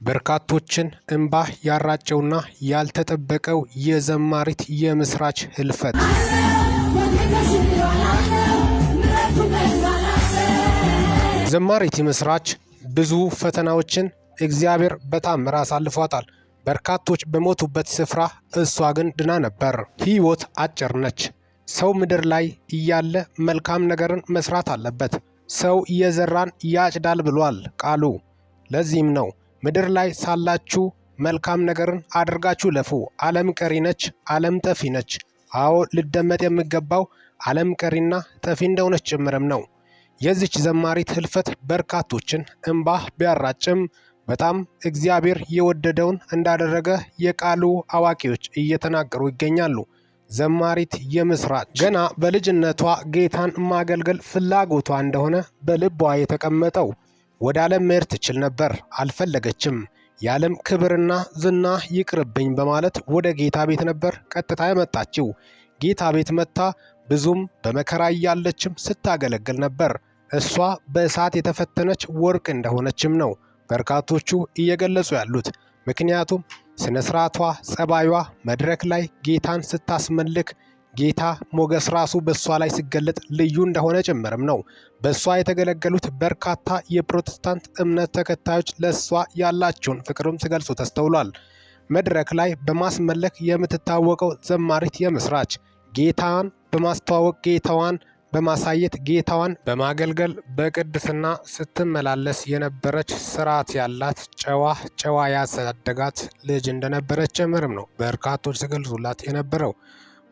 በርካቶችን እንባ ያራጨውና ያልተጠበቀው የዘማሪት የምስራች ህልፈት። ዘማሪት የምስራች ብዙ ፈተናዎችን እግዚአብሔር በታምር አሳልፏታል። በርካቶች በሞቱበት ስፍራ እሷ ግን ድና ነበር። ህይወት አጭር ነች። ሰው ምድር ላይ እያለ መልካም ነገርን መስራት አለበት። ሰው የዘራን ያጭዳል ብሏል ቃሉ። ለዚህም ነው ምድር ላይ ሳላችሁ መልካም ነገርን አድርጋችሁ ለፉ። ዓለም ቀሪ ነች፣ ዓለም ጠፊ ነች። አዎ ልደመጥ የሚገባው ዓለም ቀሪና ጠፊ እንደሆነች ጭምርም ነው። የዚች ዘማሪት ህልፈት በርካቶችን እንባ ቢያራጭም በጣም እግዚአብሔር የወደደውን እንዳደረገ የቃሉ አዋቂዎች እየተናገሩ ይገኛሉ። ዘማሪት የምስራች ገና በልጅነቷ ጌታን ማገልገል ፍላጎቷ እንደሆነ በልቧ የተቀመጠው ወደ ዓለም መሄድ ትችል ነበር፣ አልፈለገችም። የዓለም ክብርና ዝና ይቅርብኝ በማለት ወደ ጌታ ቤት ነበር ቀጥታ የመጣችው። ጌታ ቤት መጥታ ብዙም በመከራ እያለችም ስታገለግል ነበር። እሷ በእሳት የተፈተነች ወርቅ እንደሆነችም ነው በርካቶቹ እየገለጹ ያሉት። ምክንያቱም ስነ ስርዓቷ፣ ጸባዩዋ መድረክ ላይ ጌታን ስታስመልክ ጌታ ሞገስ ራሱ በእሷ ላይ ሲገለጥ ልዩ እንደሆነ ጭምርም ነው። በእሷ የተገለገሉት በርካታ የፕሮቴስታንት እምነት ተከታዮች ለእሷ ያላቸውን ፍቅርም ሲገልጹ ተስተውሏል። መድረክ ላይ በማስመለክ የምትታወቀው ዘማሪት የምስራች ጌታን በማስተዋወቅ ጌታዋን በማሳየት ጌታዋን በማገልገል በቅድስና ስትመላለስ የነበረች ስርዓት ያላት ጨዋ ያሳደጋት ልጅ እንደነበረች ጭምርም ነው በርካቶች ሲገልጹላት የነበረው።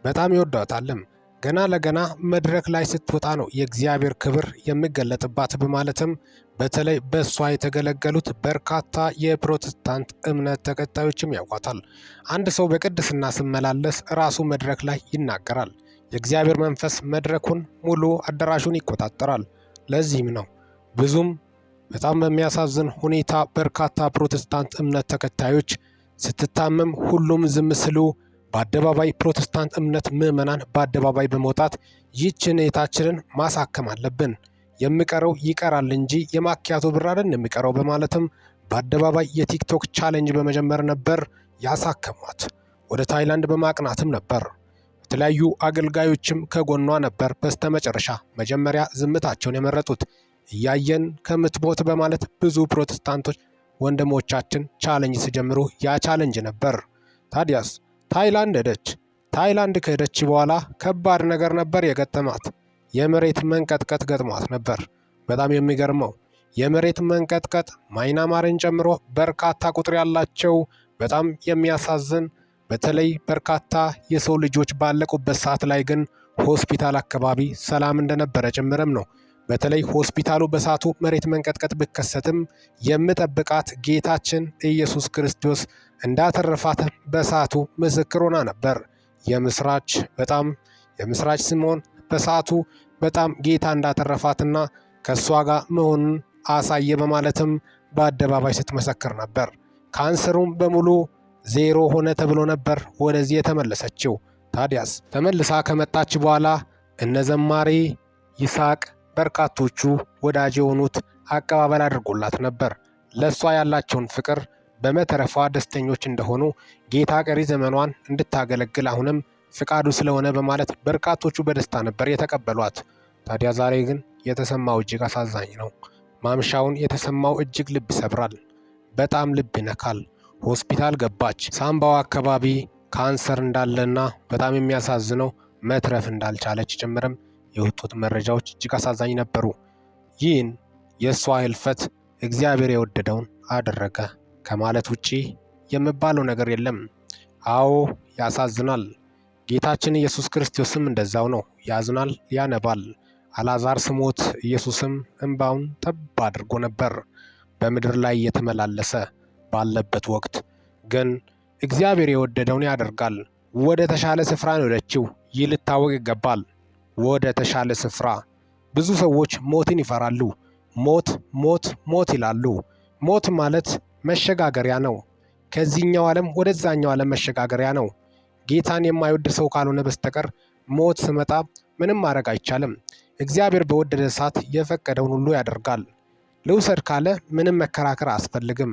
በጣም ይወዷታልም። ገና ለገና መድረክ ላይ ስትወጣ ነው የእግዚአብሔር ክብር የሚገለጥባት በማለትም በተለይ በእሷ የተገለገሉት በርካታ የፕሮቴስታንት እምነት ተከታዮችም ያውቋታል። አንድ ሰው በቅድስና ሲመላለስ ራሱ መድረክ ላይ ይናገራል። የእግዚአብሔር መንፈስ መድረኩን ሙሉ አዳራሹን ይቆጣጠራል። ለዚህም ነው ብዙም በጣም በሚያሳዝን ሁኔታ በርካታ ፕሮቴስታንት እምነት ተከታዮች ስትታመም ሁሉም ዝም ስሉ በአደባባይ ፕሮቴስታንት እምነት ምዕመናን በአደባባይ በመውጣት ይህችን እህታችንን ማሳከም አለብን፣ የሚቀረው ይቀራል እንጂ የማኪያቶ ብር አይደል የሚቀረው በማለትም በአደባባይ የቲክቶክ ቻሌንጅ በመጀመር ነበር ያሳከሟት። ወደ ታይላንድ በማቅናትም ነበር። የተለያዩ አገልጋዮችም ከጎኗ ነበር። በስተመጨረሻ መጀመሪያ ዝምታቸውን የመረጡት እያየን ከምትሞት በማለት ብዙ ፕሮቴስታንቶች ወንድሞቻችን ቻሌንጅ ሲጀምሩ ያ ቻሌንጅ ነበር። ታዲያስ ታይላንድ ሄደች። ታይላንድ ከሄደች በኋላ ከባድ ነገር ነበር የገጠማት። የመሬት መንቀጥቀጥ ገጥሟት ነበር። በጣም የሚገርመው የመሬት መንቀጥቀጥ ማይናማርን ጨምሮ በርካታ ቁጥር ያላቸው በጣም የሚያሳዝን በተለይ በርካታ የሰው ልጆች ባለቁበት ሰዓት ላይ ግን ሆስፒታል አካባቢ ሰላም እንደነበረ ጭምርም ነው። በተለይ ሆስፒታሉ በሰዓቱ መሬት መንቀጥቀጥ ቢከሰትም የምጠብቃት ጌታችን ኢየሱስ ክርስቶስ እንዳተረፋት በሰዓቱ ምስክር ሆና ነበር። የምስራች ስምዖን በሰዓቱ በጣም ጌታ እንዳተረፋትና ከእሷ ጋር መሆኑን አሳየ በማለትም በአደባባይ ስትመሰክር ነበር። ካንሰሩም በሙሉ ዜሮ ሆነ ተብሎ ነበር ወደዚህ የተመለሰችው። ታዲያስ ተመልሳ ከመጣች በኋላ እነ ዘማሪ ይስሐቅ በርካቶቹ ወዳጅ የሆኑት አቀባበል አድርጎላት ነበር። ለእሷ ያላቸውን ፍቅር በመተረፏ ደስተኞች እንደሆኑ ጌታ ቀሪ ዘመኗን እንድታገለግል አሁንም ፍቃዱ ስለሆነ በማለት በርካቶቹ በደስታ ነበር የተቀበሏት። ታዲያ ዛሬ ግን የተሰማው እጅግ አሳዛኝ ነው። ማምሻውን የተሰማው እጅግ ልብ ይሰብራል፣ በጣም ልብ ይነካል። ሆስፒታል ገባች። ሳምባዋ አካባቢ ካንሰር እንዳለና በጣም የሚያሳዝነው መትረፍ እንዳልቻለች ጭምርም የወጡት መረጃዎች እጅግ አሳዛኝ ነበሩ። ይህን የእሷ ህልፈት እግዚአብሔር የወደደውን አደረገ ከማለት ውጪ የሚባለው ነገር የለም። አዎ ያሳዝናል። ጌታችን ኢየሱስ ክርስቶስም እንደዛው ነው። ያዝናል፣ ያነባል። አልዓዛር ሲሞት ኢየሱስም እንባውን ጠብ አድርጎ ነበር በምድር ላይ እየተመላለሰ ባለበት ወቅት። ግን እግዚአብሔር የወደደውን ያደርጋል። ወደ ተሻለ ስፍራ ነው የሄደችው። ይህ ልታወቅ ይገባል። ወደ ተሻለ ስፍራ። ብዙ ሰዎች ሞትን ይፈራሉ። ሞት ይላሉ። ሞት ማለት መሸጋገሪያ ነው። ከዚህኛው ዓለም ወደዛኛው ዓለም መሸጋገሪያ ነው። ጌታን የማይወድ ሰው ካልሆነ በስተቀር ሞት ሲመጣ ምንም ማድረግ አይቻልም። እግዚአብሔር በወደደ ሰዓት የፈቀደውን ሁሉ ያደርጋል። ልውሰድ ካለ ምንም መከራከር አያስፈልግም።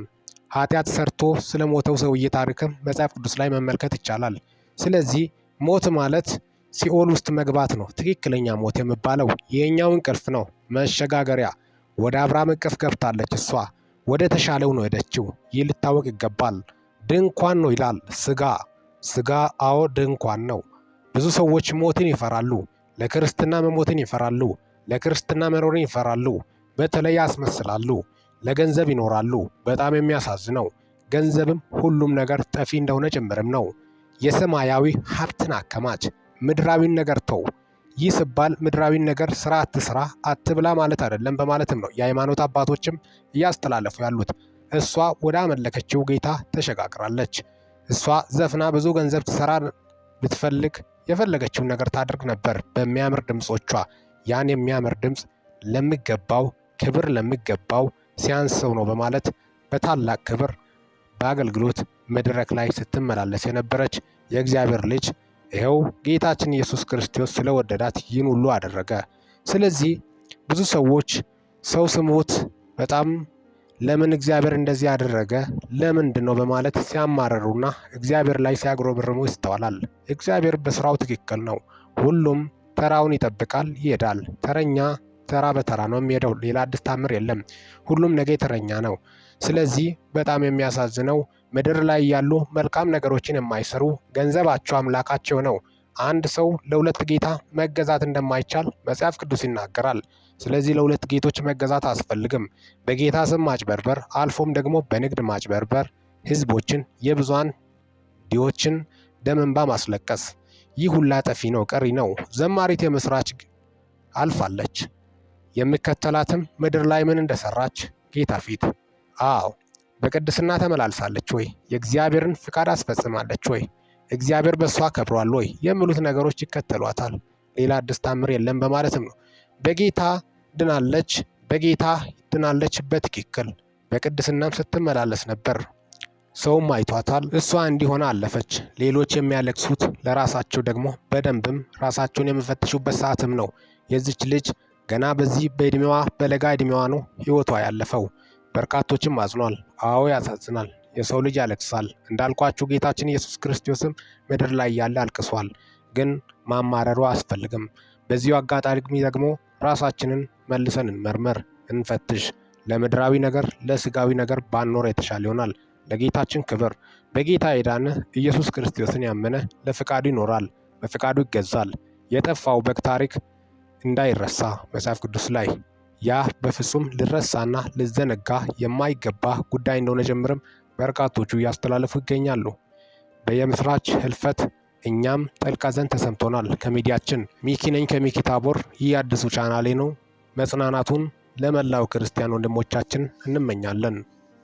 ኃጢአት ሰርቶ ስለሞተው ሰውዬ ታሪክም መጽሐፍ ቅዱስ ላይ መመልከት ይቻላል። ስለዚህ ሞት ማለት ሲኦል ውስጥ መግባት ነው። ትክክለኛ ሞት የሚባለው የኛው እንቅልፍ ነው፣ መሸጋገሪያ። ወደ አብርሃም እቅፍ ገብታለች እሷ፣ ወደ ተሻለው ነው ሄደችው። ይህ ሊታወቅ ይገባል። ድንኳን ነው ይላል። ስጋ አዎ ድንኳን ነው። ብዙ ሰዎች ሞትን ይፈራሉ። ለክርስትና መሞትን ይፈራሉ። ለክርስትና መኖርን ይፈራሉ። በተለይ ያስመስላሉ። ለገንዘብ ይኖራሉ። በጣም የሚያሳዝነው ገንዘብም ሁሉም ነገር ጠፊ እንደሆነ ጭምርም ነው። የሰማያዊ ሀብትን አከማች፣ ምድራዊን ነገር ተው። ይህ ሲባል ምድራዊን ነገር ስራ አትስራ አትብላ ማለት አይደለም በማለትም ነው የሃይማኖት አባቶችም እያስተላለፉ ያሉት። እሷ ወደ አመለከችው ጌታ ተሸጋግራለች። እሷ ዘፍና ብዙ ገንዘብ ትሰራ ብትፈልግ የፈለገችውን ነገር ታደርግ ነበር በሚያምር ድምፆቿ። ያን የሚያምር ድምፅ ለሚገባው ክብር ለሚገባው ሲያንሰው ነው በማለት በታላቅ ክብር በአገልግሎት መድረክ ላይ ስትመላለስ የነበረች የእግዚአብሔር ልጅ ይኸው ጌታችን ኢየሱስ ክርስቶስ ስለወደዳት ይህን ሁሉ አደረገ። ስለዚህ ብዙ ሰዎች ሰው ሲሞት በጣም ለምን እግዚአብሔር እንደዚህ ያደረገ ለምንድን ነው በማለት ሲያማረሩና እግዚአብሔር ላይ ሲያጉረመርሙ ይስተዋላል። እግዚአብሔር በስራው ትክክል ነው። ሁሉም ተራውን ይጠብቃል፣ ይሄዳል። ተራ በተራ ነው የሚሄደው። ሌላ አዲስ ታምር የለም። ሁሉም ነገ ተረኛ ነው። ስለዚህ በጣም የሚያሳዝነው ምድር ላይ ያሉ መልካም ነገሮችን የማይሰሩ ገንዘባቸው አምላካቸው ነው። አንድ ሰው ለሁለት ጌታ መገዛት እንደማይቻል መጽሐፍ ቅዱስ ይናገራል። ስለዚህ ለሁለት ጌቶች መገዛት አያስፈልግም። በጌታ ስም ማጭበርበር፣ አልፎም ደግሞ በንግድ ማጭበርበር፣ ህዝቦችን የብዙሃን ድሆችን ደም እንባ ማስለቀስ፣ ይህ ሁላ ጠፊ ነው፣ ቀሪ ነው። ዘማሪት የምስራች አልፋለች። የሚከተላትም ምድር ላይ ምን እንደሰራች ጌታ ፊት በቅድስና ተመላልሳለች ወይ? የእግዚአብሔርን ፍቃድ አስፈጽማለች ወይ? እግዚአብሔር በእሷ ከብሯል ወይ? የሚሉት ነገሮች ይከተሏታል። ሌላ አዲስ ታምር የለም በማለትም ነው። በጌታ ድናለች በትክክል በቅድስናም ስትመላለስ ነበር። ሰውም አይቷታል። እሷ እንዲሆነ አለፈች። ሌሎች የሚያለቅሱት ለራሳቸው ደግሞ በደንብም ራሳቸውን የሚፈትሹበት ሰዓትም ነው። የዚች ልጅ ገና በዚህ በዕድሜዋ በለጋ ዕድሜዋ ነው ህይወቷ ያለፈው። በርካቶችም አዝኗል። አዎ ያሳዝናል። የሰው ልጅ ያለቅሳል። እንዳልኳችሁ ጌታችን ኢየሱስ ክርስቶስም ምድር ላይ ያለ አልቅሷል። ግን ማማረሩ አያስፈልግም። በዚሁ አጋጣሚ ደግሞ ራሳችንን መልሰን እንመርመር፣ እንፈትሽ። ለምድራዊ ነገር ለስጋዊ ነገር ባንኖር የተሻለ ይሆናል። ለጌታችን ክብር። በጌታ የዳነ ኢየሱስ ክርስቶስን ያመነ ለፍቃዱ ይኖራል፣ በፍቃዱ ይገዛል። የጠፋው በግ ታሪክ እንዳይረሳ መጽሐፍ ቅዱስ ላይ ያ በፍጹም ልረሳና ልዘነጋ የማይገባ ጉዳይ እንደሆነ ጀምርም በርካቶቹ እያስተላለፉ ይገኛሉ። በየምስራች ህልፈት እኛም ጥልቅ ሐዘን ተሰምቶናል። ከሚዲያችን ሚኪ ነኝ ከሚኪ ታቦር። ይህ አዲሱ ቻናሌ ነው። መጽናናቱን ለመላው ክርስቲያን ወንድሞቻችን እንመኛለን።